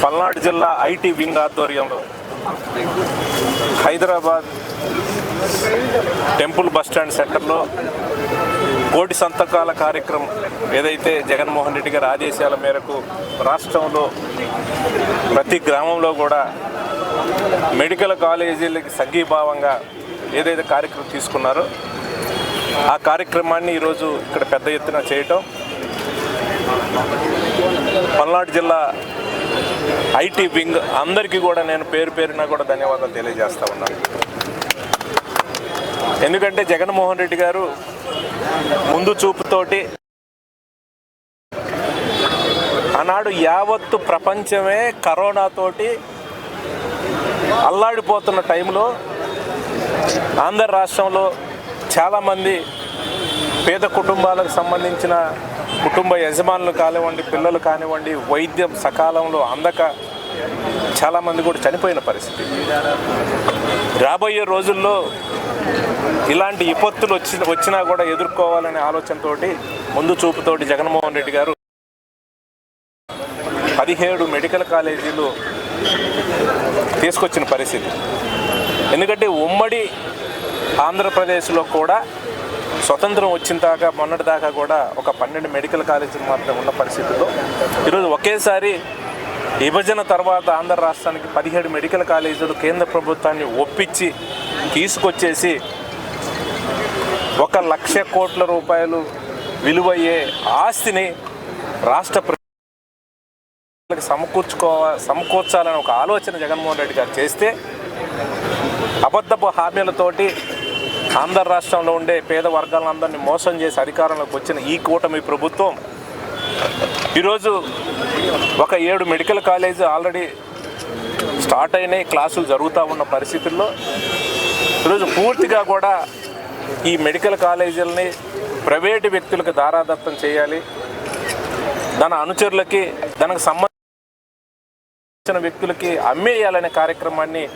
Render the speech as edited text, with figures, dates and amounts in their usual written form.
పల్నాడు జిల్లా IT wing ఆధ్వర్యంలో Hyderabad temple bus stand సెంటర్లో కోటి సంతకాల కార్యక్రమం ఏదైతే జగన్మోహన్ రెడ్డి గారి ఆదేశాల మేరకు రాష్ట్రంలో ప్రతి గ్రామంలో కూడా మెడికల్ కాలేజీలకి సంఘీభావంగా ఏదైతే కార్యక్రమం తీసుకున్నారో ఆ కార్యక్రమాన్ని ఈరోజు ఇక్కడ పెద్ద ఎత్తున చేయటం పల్నాడు జిల్లా ఐటీ వింగ్ అందరికీ కూడా నేను పేరు పేరున కూడా ధన్యవాదాలు తెలియజేస్తా ఉన్నాను. ఎందుకంటే జగన్మోహన్ రెడ్డి గారు ముందు చూపుతోటి ఆనాడు యావత్తు ప్రపంచమే కరోనాతోటి అల్లాడిపోతున్న టైంలో ఆంధ్ర రాష్ట్రంలో చాలామంది పేద కుటుంబాలకు సంబంధించిన కుటుంబ యజమానులు కానివ్వండి, పిల్లలు కానివ్వండి, వైద్యం సకాలంలో అందక చాలామంది కూడా చనిపోయిన పరిస్థితి. రాబోయే రోజుల్లో ఇలాంటి విపత్తులు వచ్చినా కూడా ఎదుర్కోవాలనే ఆలోచనతోటి ముందు చూపుతోటి జగన్మోహన్ రెడ్డి గారు 17 మెడికల్ కాలేజీలు తీసుకొచ్చిన పరిస్థితి. ఎందుకంటే ఉమ్మడి ఆంధ్రప్రదేశ్లో కూడా స్వతంత్రం వచ్చిన దాకా మొన్నటి దాకా కూడా ఒక 12 మెడికల్ కాలేజీలు మాత్రమే ఉన్న పరిస్థితుల్లో ఈరోజు ఒకేసారి విభజన తర్వాత ఆంధ్ర రాష్ట్రానికి 17 మెడికల్ కాలేజీలు కేంద్ర ప్రభుత్వాన్ని ఒప్పించి తీసుకొచ్చేసి 1,00,000 కోట్ల రూపాయలు విలువయ్యే ఆస్తిని రాష్ట్ర ప్రజలకు సమకూర్చాలని ఒక ఆలోచన జగన్మోహన్ రెడ్డి గారు చేస్తే అబద్ధపు హామీలతోటి ఆంధ్ర రాష్ట్రంలో ఉండే పేద వర్గాలందరినీ మోసం చేసి అధికారంలోకి వచ్చిన ఈ కూటమి ప్రభుత్వం ఈరోజు ఒక 7 మెడికల్ కాలేజీ ఆల్రెడీ స్టార్ట్ అయినాయి, క్లాసులు జరుగుతూ ఉన్న పరిస్థితుల్లో ఈరోజు పూర్తిగా కూడా ఈ మెడికల్ కాలేజీలని ప్రైవేటు వ్యక్తులకు దారాదత్తం చేయాలి, దాని అనుచరులకి దానికి సంబంధించిన వ్యక్తులకి అమ్మేయాలనే కార్యక్రమాన్ని